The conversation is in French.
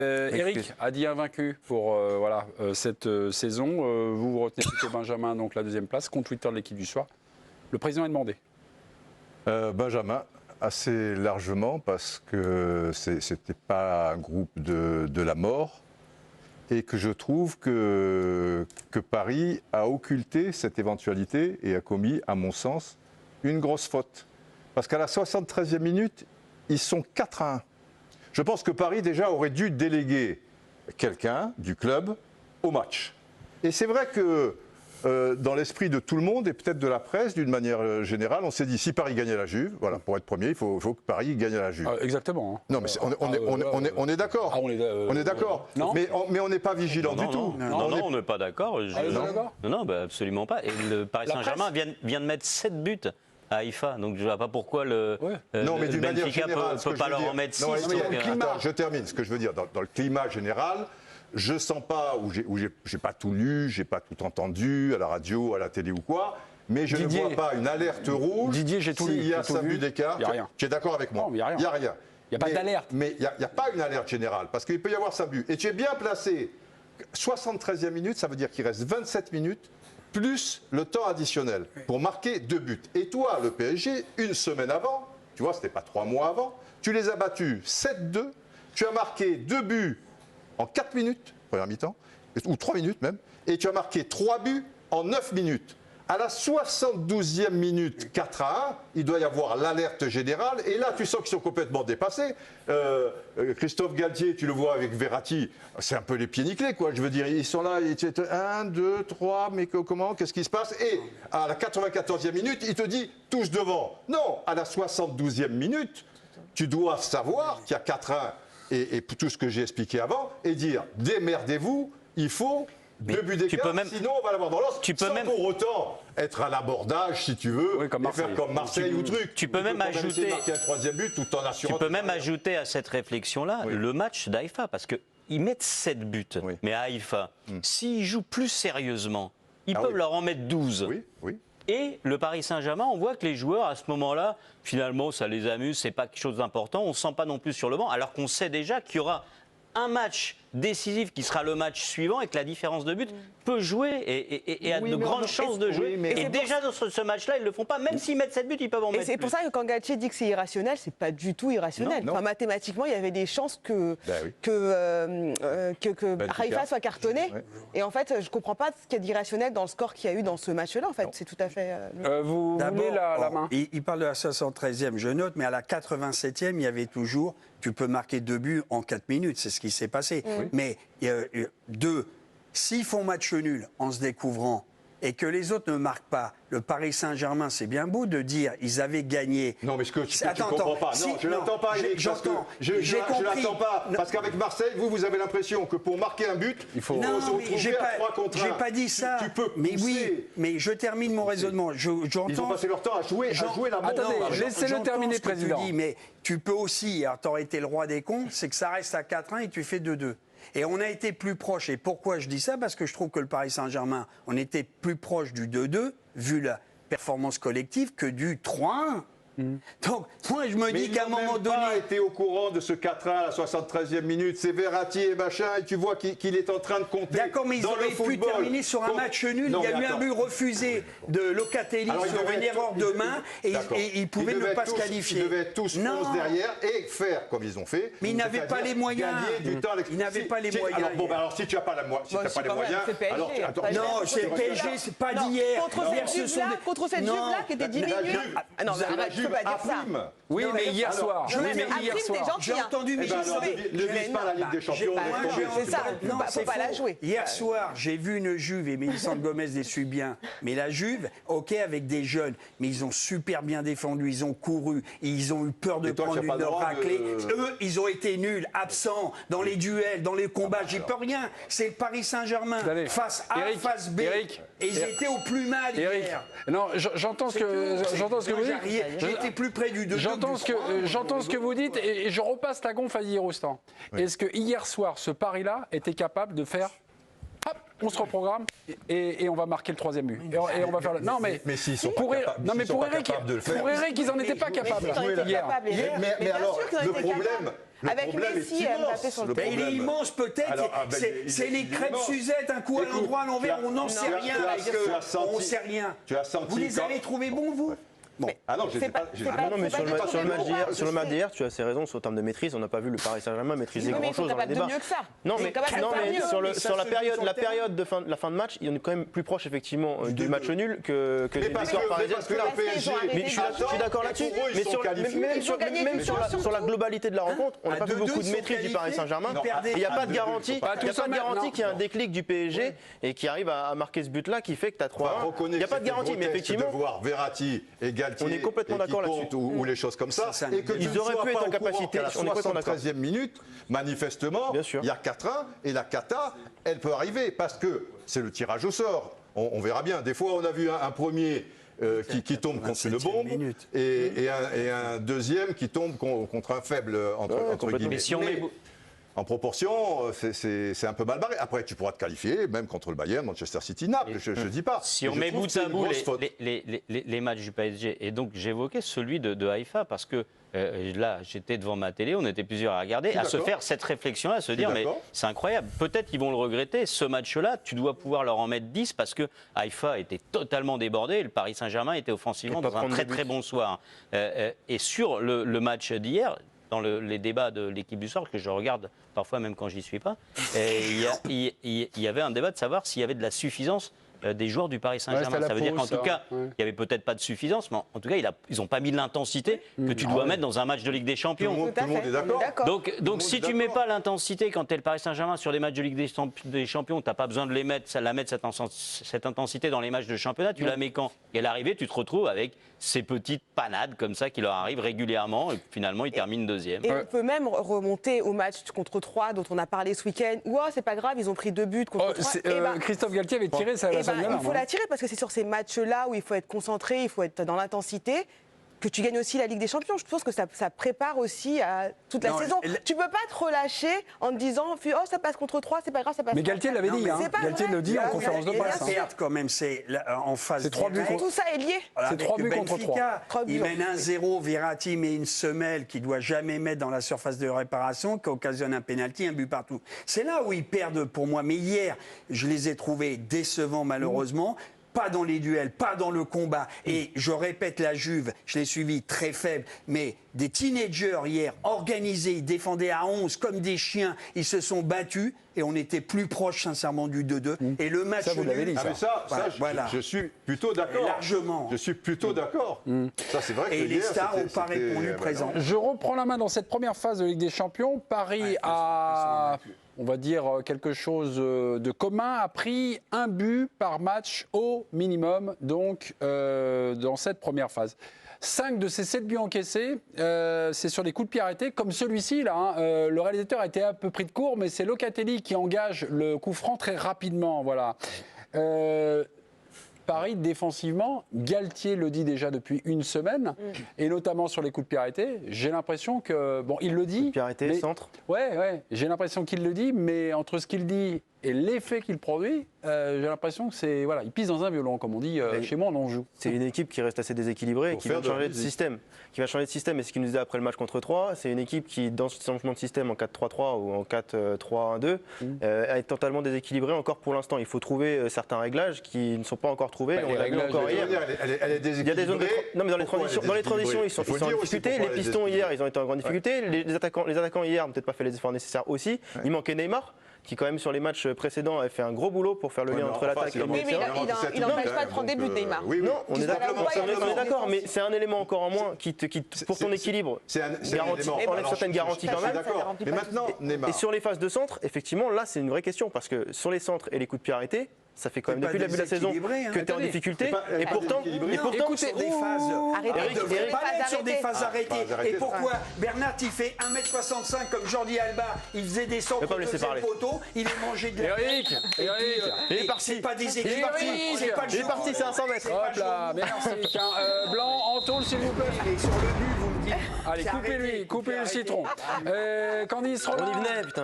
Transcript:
Eric a dit invaincu pour cette saison. Vous retenez plutôt Benjamin, donc la deuxième place, compte Twitter de l'équipe du soir. Le président est demandé. Benjamin, assez largement, parce que c'était pas un groupe de la mort, et que je trouve que Paris a occulté cette éventualité et a commis, à mon sens, une grosse faute. Parce qu'à la 73e minute, ils sont 4-1. Je pense que Paris, déjà, aurait dû déléguer quelqu'un du club au match. Et c'est vrai que dans l'esprit de tout le monde, et peut-être de la presse, d'une manière générale, on s'est dit, si Paris gagnait la Juve, voilà, pour être premier, il faut que Paris gagne la Juve. Exactement. Hein. Non, mais on est d'accord. On est d'accord. Mais on n'est pas vigilant du tout. Non, on n'est pas d'accord. Non, absolument pas. Et le Paris Saint-Germain vient de mettre 7 buts à Haïfa, donc je ne vois pas pourquoi le Benfica ne peut pas leur en mettre 6. Je termine. Ce que je veux dire, dans le climat général, je ne sens pas, ou j'ai pas tout lu, j'ai pas tout entendu à la radio, à la télé ou quoi, mais je ne vois pas une alerte rouge. Didier, j'ai tout lu. S'il y a 5 buts d'écart, tu es d'accord avec moi? Non, il n'y a rien. Il n'y a rien. Il n'y a pas d'alerte. Mais il n'y a pas une alerte générale, parce qu'il peut y avoir 5 buts. Et tu es bien placé. 73e minute, ça veut dire qu'il reste 27 minutes, plus le temps additionnel, pour marquer 2 buts. Et toi, le PSG, une semaine avant, tu vois, ce n'était pas 3 mois avant, tu les as battus 7-2, tu as marqué 2 buts en 4 minutes, première mi-temps, ou 3 minutes même, et tu as marqué 3 buts en 9 minutes. À la 72e minute, 4-1, il doit y avoir l'alerte générale. Et là, tu sens qu'ils sont complètement dépassés. Christophe Galtier, tu le vois avec Verratti, c'est un peu les pieds nickelés, quoi. Je veux dire, ils sont là, 1, 2, 3, mais comment, qu'est-ce qui se passe? Et à la 94e minute, il te dit tous devant. Non, à la 72e minute, tu dois savoir qu'il y a 4-1 et tout ce que j'ai expliqué avant, et dire démerdez-vous, il faut 2 buts d'écart, sinon on va l'avoir dans l'os, sans pour autant être à l'abordage, si tu veux, et faire comme Marseille ou truc. Tu peux même ajouter un 3e but tout en assurant. Tu peux même ajouter à cette réflexion-là le match d'Haïfa, parce qu'ils mettent 7 buts, mais à Haïfa, s'ils jouent plus sérieusement, ils peuvent leur en mettre 12. Oui. Et le Paris Saint-Germain, on voit que les joueurs, à ce moment-là, finalement, ça les amuse, c'est pas quelque chose d'important, on ne se sent pas non plus sur le banc, alors qu'on sait déjà qu'il y aura un match décisif qui sera le match suivant et que la différence de but peut jouer et a de grandes chances de jouer. Et déjà dans ce match-là, ils ne le font pas. Même s'ils mettent 7 buts, ils peuvent en mettre plus. Et c'est pour ça que quand Galtier dit que c'est irrationnel, c'est pas du tout irrationnel. Non. Enfin, mathématiquement, il y avait des chances que Haïfa soit cartonné. Et en fait, je ne comprends pas ce qu'il y a d'irrationnel dans le score qu'il y a eu dans ce match-là. En fait, c'est tout à fait... vous voulez la main? Il parle de la 73e, je note, mais à la 87e, il y avait toujours... Tu peux marquer 2 buts en 4 minutes, c'est ce qui s'est passé. Mais s'ils font match nul en se découvrant et que les autres ne marquent pas, le Paris Saint-Germain, c'est bien beau de dire ils avaient gagné. Non, mais ce que tu ne comprends pas. Non, je ne l'entends pas, Eric. Je ne l'entends pas. Parce qu'avec Marseille, vous avez l'impression que pour marquer un but, il faut se retrouver à 3 contre 1. J'ai pas dit ça. Tu peux mais oui, mais je termine mon raisonnement. Ils ont passé leur temps à jouer la bombe. Attendez, laissez-le terminer, président. Tu dis, mais tu peux aussi, alors tu aurais été le roi des cons, c'est que ça reste à 4-1 et tu fais 2-2. Et on a été plus proche. Et pourquoi je dis ça? Parce que je trouve que le Paris Saint-Germain, on était plus proche du 2-2, vu la performance collective, que du 3-1. Donc, moi, je me dis qu'à un moment donné... Mais ils n'ont pas été au courant de ce 4-1 à la 73e minute. C'est Verratti et machin, et tu vois qu'il est en train de compter. D'accord, mais ils auraient pu terminer sur un match nul. Il y a eu un but refusé de Locatelli sur une erreur de main, et ils pouvaient ne pas se qualifier. Ils devaient être tous 11 derrière et faire comme ils ont fait. Mais ils n'avaient pas les moyens. Ils n'avaient pas les moyens. Alors, si tu n'as pas les moyens... Non, c'est le PSG, c'est pas d'hier. Contre cette Juve-là qui était diminuée. Non, mais arrête, je peux pas dire ça. Oui, mais hier soir. J'ai entendu, mais ne vise pas la Ligue des Champions. C'est ça, il ne faut pas la jouer. Hier soir, j'ai vu une Juve, et Mélisande Gomez les suit bien, mais la Juve, ok, avec des jeunes, mais ils ont super bien défendu, ils ont couru, ils ont eu peur de prendre une raclée. Eux, ils ont été nuls, absents, dans les duels, dans les combats, j'y peux rien. C'est le Paris Saint-Germain, face A, face B, et ils étaient au plus mal hier. Non, j'entends ce que vous dites. J'ai été plus près du 2. J'entends ce que vous dites et je repasse la gonfle à Didier Roustan. Est-ce que hier soir, ce Paris-là était capable de faire... Hop, on se reprogramme et on va marquer le 3e but. Et on va faire non mais s'ils sont pour pas capables, non mais pour Eric, ils n'en étaient pas capables hier. Mais alors le problème, Avec problème Messi est et immense, Mbappé sur le le terrain. Il est problème. immense peut-être, Alors, c'est les crêpes immense. Suzette, un coup à Écoute, l'endroit, à l'envers, on n'en sait rien. On senti- sait rien. tu as senti Vous les quand- avez trouvés bons, vous? Ah non, C'est pas- c'est pas- Non, mais c'est sur pas le du match tout le même combat, sur le match je d'hier, tu as assez raison sur le terme de maîtrise. On n'a pas vu le Paris Saint-Germain maîtriser Oui, mais ils grand-chose sont dans les capables de débats. mieux que ça. Non, Ils mais, sont capables de non, faire mais mieux. sur, Mais ça sur la se joue sur le période de fin de match, on est quand même plus proche effectivement du match nul que Mais des parce victoires que parisiennes. le Parce qu'ils PSG. ont arrêté Mais je suis d'accord là-dessus. Pour eux, ils Mais sont sur, qualifiés. Ils ont gagné même du sur match, la surtout. globalité de la rencontre, on n'a À pas vu 2-2, beaucoup ils de sont maîtrise du Paris Saint-Germain. qualifiés, ils perdaient Et il n'y a à pas de 2-2, garantie, Pas tous en même temps. qu'il y a un déclic du PSG et qui arrive à marquer ce but-là qui fait que tu as 3-1. Il n'y a pas de garantie, mais effectivement. de voir Verratti et Galtier On est complètement d'accord là-dessus. ou les choses comme ça, et que Ils tu ne auraient sois pu être pas en au courant capacité, qu'à la on est complètement d'accord. 73e minute, manifestement, Bien sûr. il y a 4-1 et la cata, elle peut arriver parce que c'est le tirage au sort. On verra bien. Des fois, on a vu un premier qui tombe contre une 27e bombe minute. et un deuxième qui tombe contre un faible, entre complètement. guillemets. Mais si on met- En proportion, c'est un peu mal barré. Après, tu pourras te qualifier, même contre le Bayern, Manchester City, Naples, je ne dis pas. Si Mais on je met trouve bout que c'est à une bout grosse faute. les matchs du PSG, et donc j'évoquais celui de Haïfa, parce que là, j'étais devant ma télé, on était plusieurs à regarder, à se d'accord. faire cette réflexion, à se dire, mais d'accord. c'est incroyable, peut-être qu'ils vont le regretter, ce match-là, tu dois pouvoir leur en mettre 10, parce que Haïfa était totalement débordé, et le Paris Saint-Germain était offensivement Et pas dans un prendre très de but. très bon soir. Et sur le match d'hier, dans les débats de l'équipe du soir, que je regarde parfois même quand j'y suis pas, il y avait un débat de savoir s'il y avait de la suffisance des joueurs du Paris Saint-Germain. c'était la Ça veut dire pause, qu'en tout ça. cas, Ouais. il n'y avait peut-être pas de suffisance, mais en tout cas, ils n'ont pas mis l'intensité que tu dois mettre dans un match de Ligue des Tout Champions. le monde, Tout à tout le monde fait, est on est d'accord. d'accord. Donc si monde est tu mets d'accord. pas l'intensité quand tu es le Paris Saint-Germain sur des matchs de Ligue des Champions, tu n'as pas besoin de mettre cette intensité dans les matchs de championnat, tu la mets quand? Et à l'arrivée, tu te retrouves avec ces petites panades comme ça qui leur arrivent régulièrement et finalement ils terminent deuxième. Et on peut même remonter au match contre 3 dont on a parlé ce week-end. Ou c'est pas grave, ils ont pris 2 buts contre 3. Christophe Galtier avait tiré ça à la il sonnette d'alarme, faut hein. la tirer parce que c'est sur ces matchs-là où il faut être concentré, il faut être dans l'intensité, que tu gagnes aussi la Ligue des Champions. Je pense que ça prépare aussi à toute la Non, saison. elle- Tu peux pas te relâcher en te disant oh ça passe contre 3, c'est pas grave, ça passe. Mais contre Galtier 4. l'avait Non, dit, mais hein. c'est pas Galtier vrai. le dit en Là, conférence de il y a presse. la hein. Perte quand même, c'est en phase. C'est 3 buts directe. contre- Tout ça est lié. Voilà, C'est avec 3 buts contre Benfica, 3 buts. Il mène 1-0, Verratti met une semelle qu'il ne doit jamais mettre dans la surface de réparation, qui occasionne un pénalty, un but partout. C'est là où ils perdent pour moi. Mais hier, je les ai trouvés décevants malheureusement. Pas dans les duels, pas dans le combat. Et je répète, la Juve, je l'ai suivi très faible, mais des teenagers hier, organisés, ils défendaient à 11 comme des chiens, ils se sont battus et on était plus proche sincèrement du 2-2. Et le match Ça, vous l'avez nul, dit, Ah mais ça, Voilà. je suis plutôt d'accord. Largement. Je suis plutôt d'accord. Ça, c'est vrai que Et les hier, stars c'était- n'ont pas c'était- répondu voilà. présent. Je reprends la main dans cette première phase de Ligue des Champions. Paris a, on va dire, quelque chose de commun, a pris un but par match au minimum, donc dans cette première phase. 5 de ces 7 buts encaissés, c'est sur des coups de pied arrêtés, comme celui-ci. Là, hein. Le réalisateur a été un peu pris de court, mais c'est Locatelli qui engage le coup franc très rapidement. Voilà. Paris, défensivement, Galtier le dit déjà depuis une semaine, et notamment sur les coups de pied arrêtés. J'ai l'impression que... Bon, il le dit... Puis arrêté, mais- centre. Ouais, j'ai l'impression qu'il le dit, mais entre ce qu'il dit et l'effet qu'il produit, j'ai l'impression que c'est... Voilà, il pisse dans un violon, comme on dit chez moi, on en joue. C'est une équipe qui reste assez déséquilibrée et Pour qui faire va de changer la de musique. système. Et ce qu'il nous disait après le match contre 3, c'est une équipe qui, dans ce changement de système en 4-3-3 ou en 4-3-1-2, est totalement déséquilibrée encore pour l'instant. Il faut trouver certains réglages qui ne sont pas encore trouvés. Bah, On les l'a vu réglages, encore Je veux hier. dire, elle est Il y a des zones de déséquilibrée. non mais dans les Pourquoi transitions, elle est dans les transitions ils sont, déséquilibrée? ils sont en Il faut le dire aussi difficulté. pourquoi Les elle est pistons hier déséquilibrée. ils ont été en grande difficulté. Les attaquants hier n'ont peut-être pas fait les efforts nécessaires aussi. Il manquait Neymar qui quand même sur les matchs précédents avait fait un gros boulot pour faire le lien entre l'attaque et le Oui, mais il n'empêche pas de prendre des buts, Neymar. Oui, oui. Non, on est d'accord, Simplement, on est d'accord, mais défensif. c'est un élément encore en moins qui pour ton équilibre. C'est un Garantie, élément. enlève Alors, certaines garanties je quand suis même. d'accord. Mais maintenant, Neymar. Et sur les phases de centre, effectivement, là, c'est une vraie question parce que sur les centres et les coups de pied arrêtés, ça fait quand même C'est depuis pas le début de la saison déséquilibré, hein. que tu es en Attendez. difficulté. C'est pas- Et pourtant, Écoutez, sur des phases. Arrêtez. Elle ne devrait Eric, pas phases être sur des arrêtées. phases arrêtées. phases arrêtées. Et pourquoi Bernard, il fait 1m65 comme Jordi Alba, il faisait des centres Je vais pas au me laisser deuxième parler. poteau, il est mangé de la Eric, Eric, il est parti. C'est pas des équipes. Il est parti. C'est pas le il est jeu. parti, c'est un 100 mètres. Hop là, merci. Blanc, en tôle, s'il vous plaît. Il est sur le but, vous me dites. Allez, C'est arrêté. coupez-lui le citron. Candice On Roland. y venait, putain.